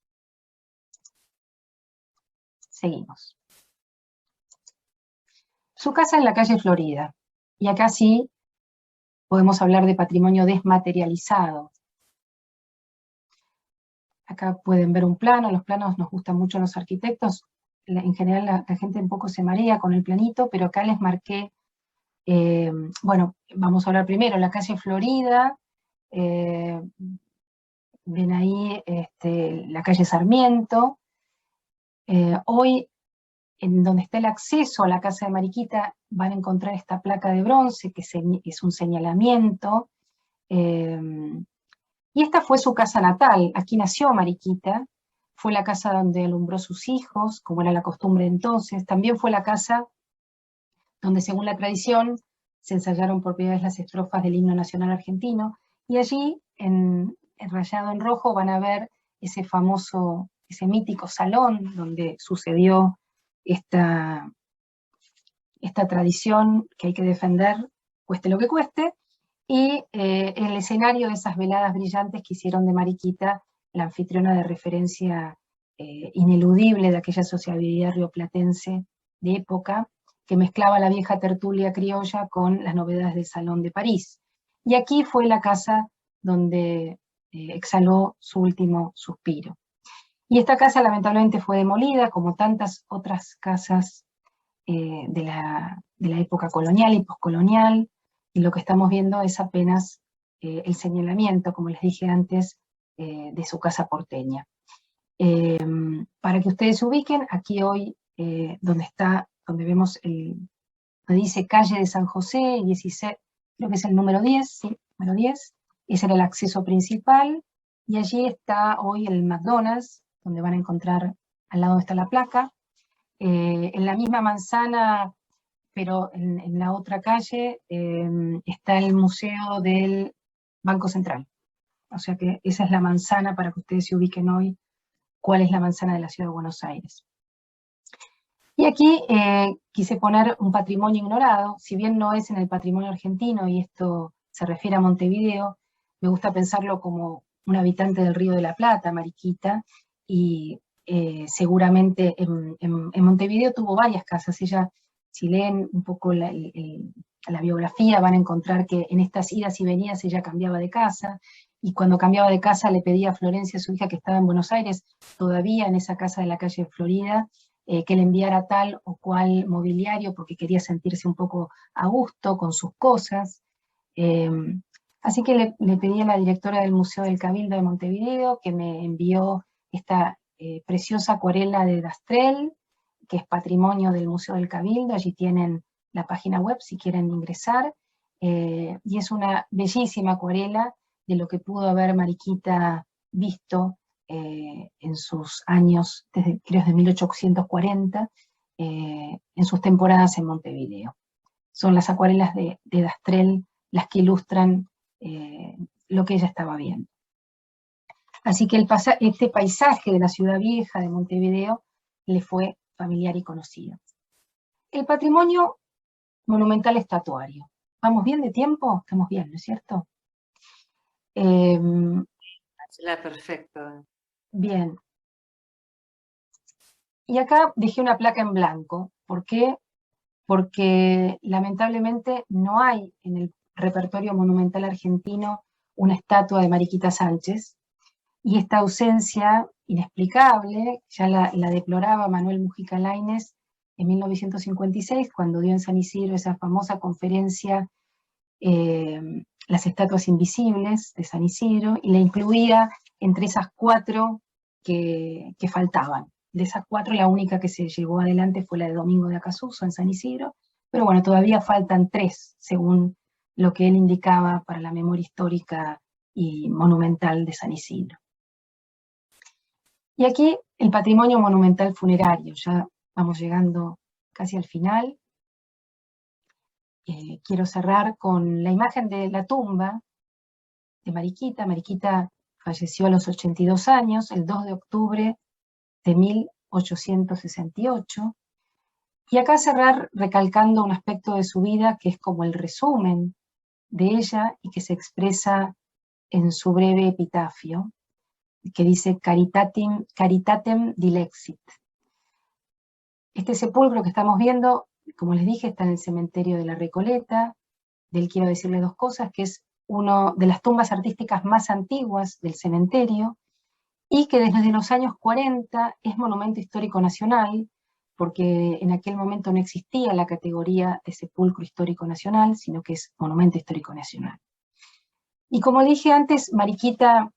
Seguimos. Su casa en la calle Florida, y acá sí podemos hablar de patrimonio desmaterializado. Acá pueden ver un plano, los planos nos gustan mucho a los arquitectos, en general la gente un poco se marea con el planito, pero acá les marqué, bueno, vamos a hablar primero, la calle Florida, ven ahí la calle Sarmiento. Hoy, en donde está el acceso a la casa de Mariquita, van a encontrar esta placa de bronce, que es un señalamiento, y esta fue su casa natal, aquí nació Mariquita, fue la casa donde alumbró sus hijos, como era la costumbre entonces, también fue la casa donde, según la tradición, se ensayaron por primera vez las estrofas del himno nacional argentino, y allí, rayado en rojo, van a ver ese famoso, ese mítico salón donde sucedió esta tradición que hay que defender, cueste lo que cueste, y el escenario de esas veladas brillantes que hicieron de Mariquita la anfitriona de referencia ineludible de aquella sociabilidad rioplatense de época, que mezclaba la vieja tertulia criolla con las novedades del Salón de París. Y aquí fue la casa donde exhaló su último suspiro. Y esta casa lamentablemente fue demolida, como tantas otras casas de la época colonial y poscolonial, y lo que estamos viendo es apenas el señalamiento, como les dije antes, de su casa porteña. Para que ustedes se ubiquen, aquí hoy, donde vemos donde dice calle de San José, 16, creo que es el número 10, sí, número 10, ese era el acceso principal, y allí está hoy el McDonald's, donde van a encontrar al lado está la placa. En la misma manzana pero en la otra calle está el Museo del Banco Central. O sea que esa es la manzana, para que ustedes se ubiquen hoy, cuál es la manzana de la Ciudad de Buenos Aires. Y aquí quise poner un patrimonio ignorado, si bien no es en el patrimonio argentino, y esto se refiere a Montevideo, me gusta pensarlo como un habitante del Río de la Plata, Mariquita, y seguramente en Montevideo tuvo varias casas. Ella, si leen un poco la biografía, van a encontrar que en estas idas y venidas ella cambiaba de casa, y cuando cambiaba de casa le pedía a Florencia, su hija, que estaba en Buenos Aires, todavía en esa casa de la calle Florida, que le enviara tal o cual mobiliario porque quería sentirse un poco a gusto con sus cosas. Así que le pedí a la directora del Museo del Cabildo de Montevideo que me envió esta preciosa acuarela de Dastrel, que es patrimonio del Museo del Cabildo. Allí tienen la página web si quieren ingresar, y es una bellísima acuarela de lo que pudo haber Mariquita visto en sus años, creo de 1840, en sus temporadas en Montevideo. Son las acuarelas de Dastrel las que ilustran lo que ella estaba viendo. Así que este paisaje de la ciudad vieja de Montevideo le fue familiar y conocido. El patrimonio monumental estatuario. ¿Vamos bien de tiempo? Estamos bien, ¿no es cierto? Perfecto. Bien. Y acá dejé una placa en blanco. ¿Por qué? Porque lamentablemente no hay en el repertorio monumental argentino una estatua de Mariquita Sánchez, y esta ausencia inexplicable ya la deploraba Manuel Mujica Lainez en 1956, cuando dio en San Isidro esa famosa conferencia Las estatuas invisibles de San Isidro, y la incluía entre esas 4 que faltaban. De esas 4, la única que se llevó adelante fue la de Domingo de Acasuso en San Isidro, pero bueno, todavía faltan 3, según lo que él indicaba para la memoria histórica y monumental de San Isidro. Y aquí el patrimonio monumental funerario, ya vamos llegando casi al final. Quiero cerrar con la imagen de la tumba de Mariquita. Mariquita falleció a los 82 años, el 2 de octubre de 1868. Y acá cerrar recalcando un aspecto de su vida que es como el resumen de ella y que se expresa en su breve epitafio, que dice Caritatem dilexit. Este sepulcro que estamos viendo, como les dije, está en el cementerio de la Recoleta. Del quiero decirle 2 cosas, que es una de las tumbas artísticas más antiguas del cementerio, y que desde los años 40 es monumento histórico nacional, porque en aquel momento no existía la categoría de sepulcro histórico nacional, sino que es monumento histórico nacional. Y como dije antes, Mariquita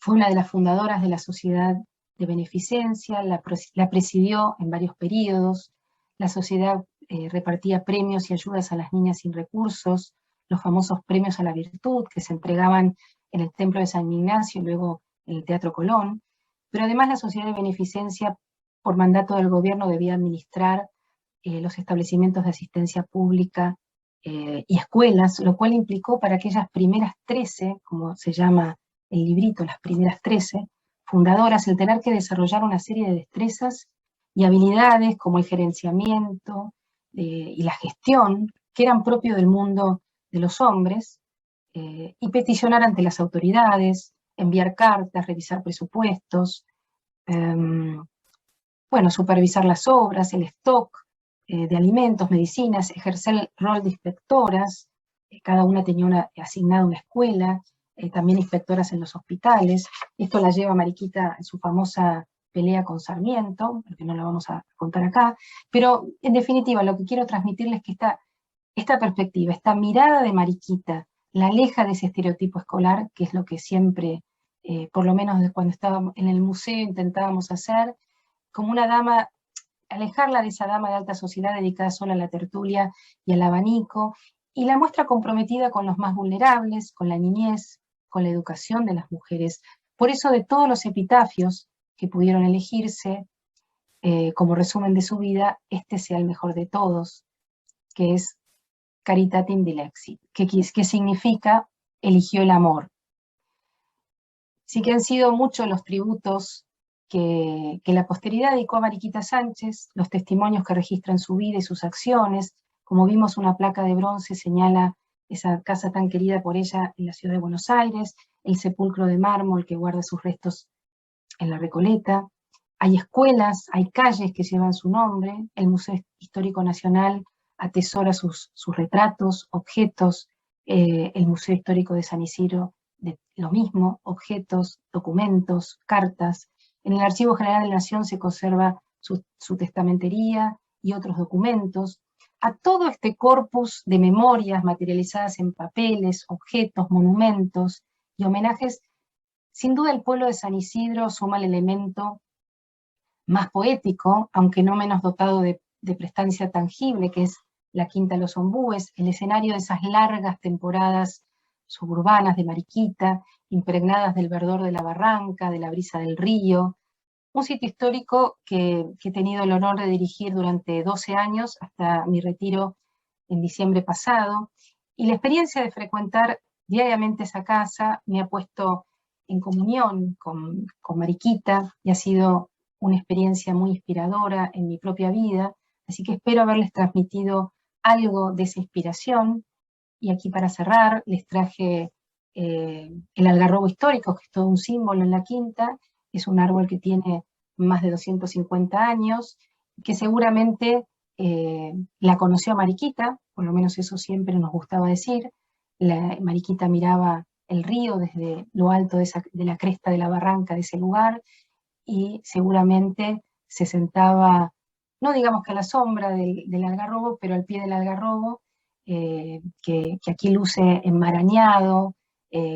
fue una de las fundadoras de la Sociedad de Beneficencia, la presidió en varios periodos. La sociedad repartía premios y ayudas a las niñas sin recursos, los famosos premios a la virtud que se entregaban en el Templo de San Ignacio y luego en el Teatro Colón. Pero además la Sociedad de Beneficencia, por mandato del gobierno, debía administrar los establecimientos de asistencia pública y escuelas, lo cual implicó para aquellas primeras 13, como se llama el librito, las primeras 13 fundadoras, el tener que desarrollar una serie de destrezas y habilidades como el gerenciamiento y la gestión, que eran propios del mundo de los hombres, y peticionar ante las autoridades, enviar cartas, revisar presupuestos, bueno, supervisar las obras, el stock de alimentos, medicinas, ejercer el rol de inspectoras. Cada una tenía asignada una escuela, también inspectoras en los hospitales. Esto la lleva Mariquita en su famosa pelea con Sarmiento, porque no la vamos a contar acá, pero en definitiva lo que quiero transmitirles es que esta perspectiva, esta mirada de Mariquita, la aleja de ese estereotipo escolar, que es lo que siempre, por lo menos desde cuando estábamos en el museo, intentábamos hacer, como una dama, alejarla de esa dama de alta sociedad dedicada solo a la tertulia y al abanico, y la muestra comprometida con los más vulnerables, con la niñez, con la educación de las mujeres. Por eso, de todos los epitafios que pudieron elegirse como resumen de su vida, este sea el mejor de todos, que es Caritatem Dilexit, que significa eligió el amor. Sí que han sido muchos los tributos que la posteridad dedicó a Mariquita Sánchez, los testimonios que registran su vida y sus acciones. Como vimos, una placa de bronce señala esa casa tan querida por ella en la ciudad de Buenos Aires, el sepulcro de mármol que guarda sus restos en la Recoleta. Hay escuelas, hay calles que llevan su nombre, el Museo Histórico Nacional atesora sus retratos, objetos, el Museo Histórico de San Isidro lo mismo, objetos, documentos, cartas. En el Archivo General de la Nación se conserva su testamentería y otros documentos. A todo este corpus de memorias materializadas en papeles, objetos, monumentos y homenajes, sin duda el pueblo de San Isidro suma el elemento más poético, aunque no menos dotado de prestancia tangible, que es la Quinta Los Ombúes, el escenario de esas largas temporadas suburbanas de Mariquita, impregnadas del verdor de la barranca, de la brisa del río, un sitio histórico que he tenido el honor de dirigir durante 12 años, hasta mi retiro en diciembre pasado, y la experiencia de frecuentar diariamente esa casa me ha puesto en comunión con Mariquita, y ha sido una experiencia muy inspiradora en mi propia vida, así que espero haberles transmitido algo de esa inspiración. Y aquí para cerrar les traje el algarrobo histórico, que es todo un símbolo en la quinta. Es un árbol que tiene más de 250 años, que seguramente la conoció Mariquita, por lo menos eso siempre nos gustaba decir. Mariquita miraba el río desde lo alto de la cresta de la barranca de ese lugar, y seguramente se sentaba, no digamos que a la sombra del algarrobo, pero al pie del algarrobo, que aquí luce enmarañado,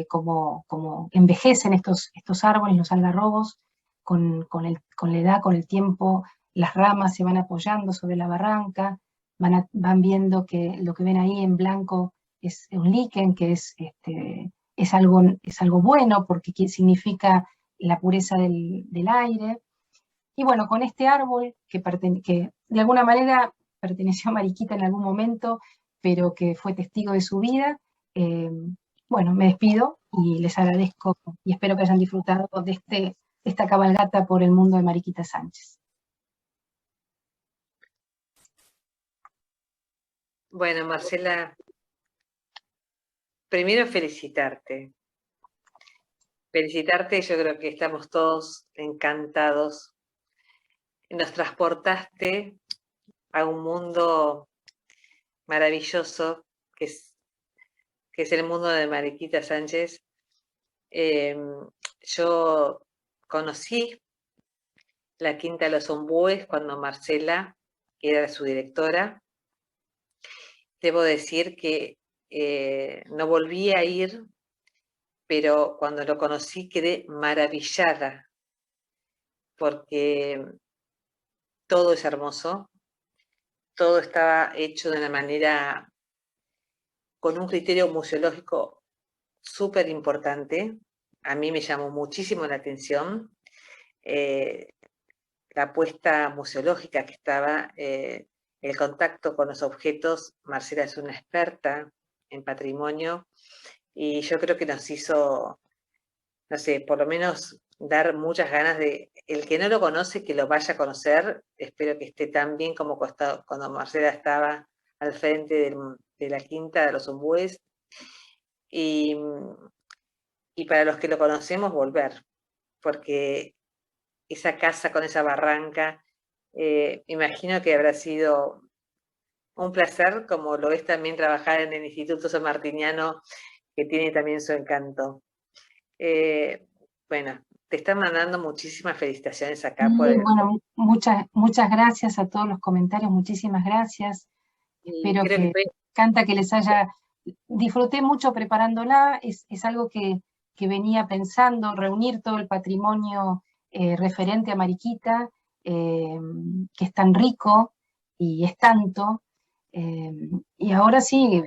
como envejecen estos árboles, los algarrobos, con la edad, con el tiempo, las ramas se van apoyando sobre la barranca, van viendo que lo que ven ahí en blanco es un líquen, que es algo bueno, porque significa la pureza del aire. Y bueno, con este árbol, que de alguna manera perteneció a Mariquita en algún momento, pero que fue testigo de su vida, bueno, me despido y les agradezco y espero que hayan disfrutado de esta cabalgata por el mundo de Mariquita Sánchez. Bueno, Marcela, primero felicitarte. Felicitarte, yo creo que estamos todos encantados. Nos transportaste a un mundo maravilloso que es el mundo de Mariquita Sánchez. Yo conocí la Quinta de los Ombúes cuando Marcela era su directora. Debo decir que no volví a ir, pero cuando lo conocí quedé maravillada, porque todo es hermoso, todo estaba hecho de una manera, con un criterio museológico súper importante. A mí me llamó muchísimo la atención la apuesta museológica que estaba, el contacto con los objetos. Marcela es una experta en patrimonio y yo creo que nos hizo, no sé, por lo menos dar muchas ganas de, el que no lo conoce, que lo vaya a conocer. Espero que esté tan bien como cuando Marcela estaba al frente de la Quinta de los Ombúes. Y para los que lo conocemos, volver, porque esa casa con esa barranca, imagino que habrá sido un placer, como lo es también trabajar en el Instituto Sanmartiniano, que tiene también su encanto. Bueno, te están mandando muchísimas felicitaciones acá. Bueno, muchas gracias a todos los comentarios, muchísimas gracias. Espero que encanta que les haya... Disfruté mucho preparándola, es algo que venía pensando, reunir todo el patrimonio referente a Mariquita, que es tan rico y es tanto. Y ahora sí,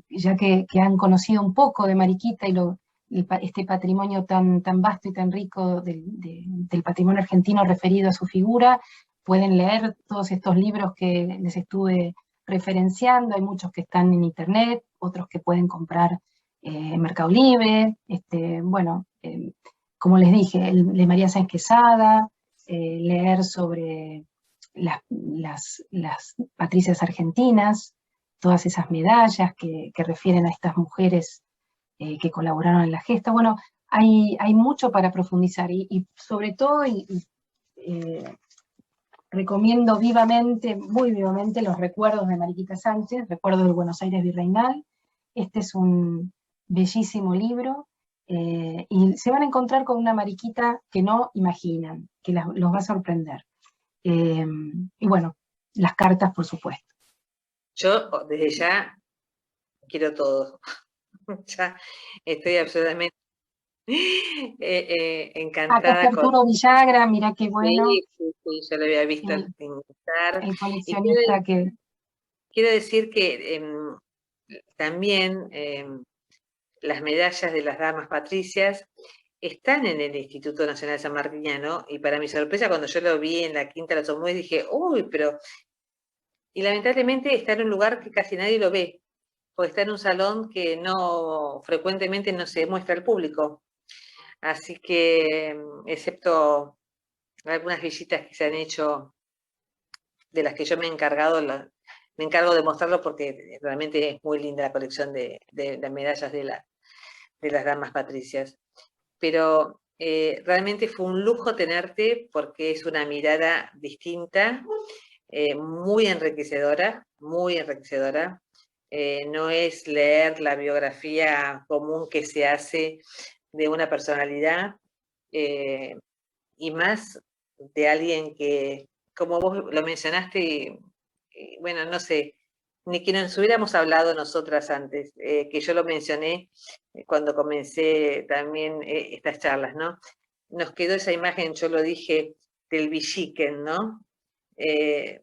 ya que han conocido un poco de Mariquita y este patrimonio tan vasto y tan rico del patrimonio argentino referido a su figura, pueden leer todos estos libros que les estuve referenciando, hay muchos que están en internet, otros que pueden comprar en Mercado Libre, bueno, como les dije, el de María Sáenz Quesada, leer sobre las patricias argentinas, todas esas medallas que refieren a estas mujeres que colaboraron en la gesta. Bueno, hay mucho para profundizar y sobre todo recomiendo vivamente, muy vivamente, los recuerdos de Mariquita Sánchez, Recuerdos del Buenos Aires Virreinal. Este es un bellísimo libro y se van a encontrar con una Mariquita que no imaginan, que los va a sorprender. Y bueno, las cartas, por supuesto. Yo desde ya quiero todo. Ya estoy absolutamente encantada Acá está Arturo Villagra, mirá qué bueno. Sí, yo lo había visto estar. El coleccionista que... Quiero decir que también las medallas de las damas patricias están en el Instituto Nacional Sanmartiniano, y para mi sorpresa, cuando yo lo vi en la Quinta de los Olmos, dije, uy, pero... Y lamentablemente está en un lugar que casi nadie lo ve, porque está en un salón que no frecuentemente no se muestra al público. Así que, excepto algunas visitas que se han hecho, de las que yo me he encargado, me encargo de mostrarlo porque realmente es muy linda la colección de las medallas de las damas patricias. Pero realmente fue un lujo tenerte, porque es una mirada distinta, muy enriquecedora, muy enriquecedora. No es leer la biografía común que se hace de una personalidad, y más de alguien que, como vos lo mencionaste, bueno, no sé, ni que nos hubiéramos hablado nosotras antes, que yo lo mencioné cuando comencé también estas charlas, ¿no? Nos quedó esa imagen, yo lo dije, del Villiquen, ¿no? Que,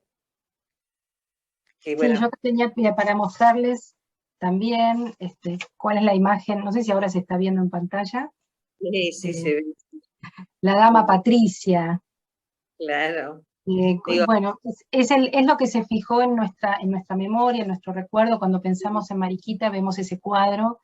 bueno, sí, yo tenía para mostrarles también cuál es la imagen, no sé si ahora se está viendo en pantalla. sí se ve. La dama Patricia. Claro. Bueno, es lo que se fijó en nuestra memoria, en nuestro recuerdo, cuando pensamos en Mariquita, vemos ese cuadro,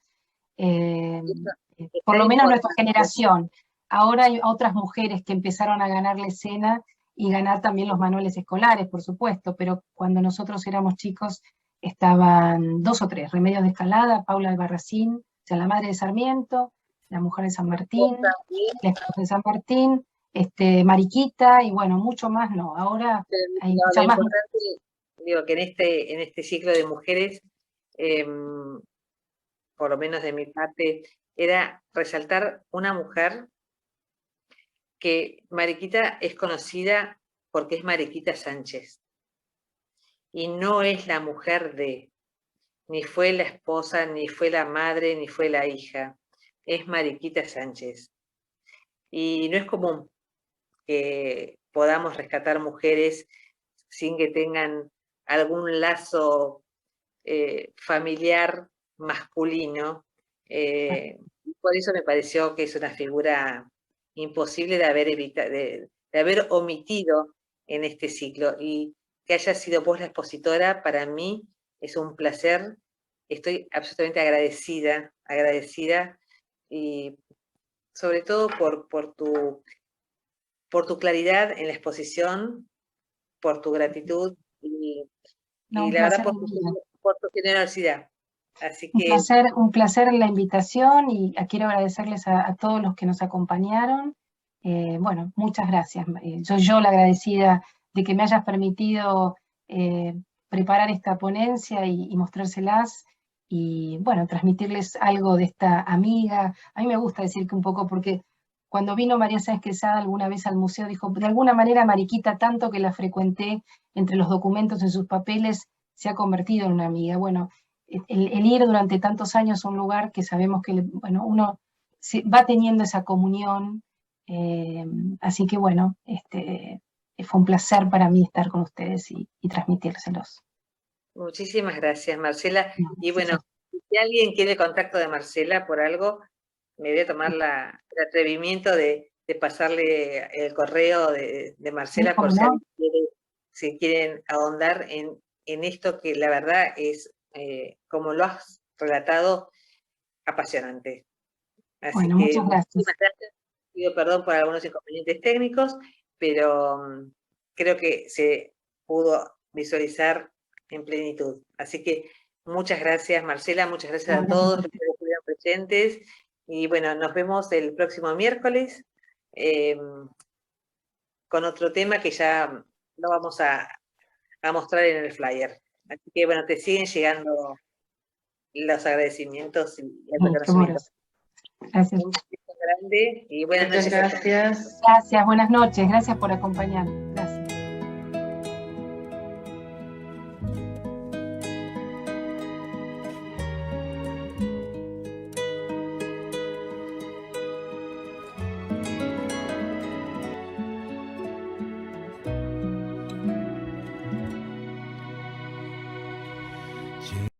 por lo menos nuestra generación. Ahora hay otras mujeres que empezaron a ganar la escena y ganar también los manuales escolares, por supuesto, pero cuando nosotros éramos chicos estaban 2 o 3, Remedios de Escalada, Paula Albarracín, o sea, la madre de Sarmiento, la mujer de San Martín, la esposa de San Martín, Mariquita, y bueno, mucho más no. Ahora hay muchas más. Digo que en este ciclo de mujeres, por lo menos de mi parte, era resaltar una mujer que Mariquita es conocida porque es Mariquita Sánchez. Y no es la mujer ni fue la esposa, ni fue la madre, ni fue la hija. Es Mariquita Sánchez. Y no es común que podamos rescatar mujeres sin que tengan algún lazo familiar masculino. Por eso me pareció que es una figura imposible de haber omitido en este ciclo. Y que haya sido vos la expositora, para mí es un placer. Estoy absolutamente agradecida, y sobre todo por tu claridad en la exposición, por tu gratitud y la verdad por tu generosidad. Así que... Un placer la invitación, y quiero agradecerles a todos los que nos acompañaron. Bueno, muchas gracias. Soy yo la agradecida de que me hayas permitido preparar esta ponencia y mostrárselas, y bueno, transmitirles algo de esta amiga. A mí me gusta decir que un poco, porque cuando vino María Sáenz Quesada alguna vez al museo, dijo, de alguna manera Mariquita, tanto que la frecuenté entre los documentos, en sus papeles, se ha convertido en una amiga. Bueno, el ir durante tantos años a un lugar que sabemos que, bueno, uno va teniendo esa comunión, así que bueno, fue un placer para mí estar con ustedes y transmitírselos. Muchísimas gracias, Marcela. Y bueno, si alguien quiere el contacto de Marcela por algo, me voy a tomar el atrevimiento de pasarle el correo de Marcela, por si quieren ahondar en en esto que la verdad es, como lo has relatado, apasionante. Así Bueno, que muchas gracias. muchísimas gracias. Pido perdón por algunos inconvenientes técnicos, pero creo que se pudo visualizar en plenitud. Así que muchas gracias, Marcela, muchas gracias a todos los que estuvieron presentes. Y bueno, nos vemos el próximo miércoles con otro tema que ya lo vamos a mostrar en el flyer. Así que bueno, te siguen llegando los agradecimientos y el reconocimiento. Gracias. Un beso grande y buenas Muchas noches a todos. gracias. Gracias, buenas noches. Gracias por acompañarnos. Gracias.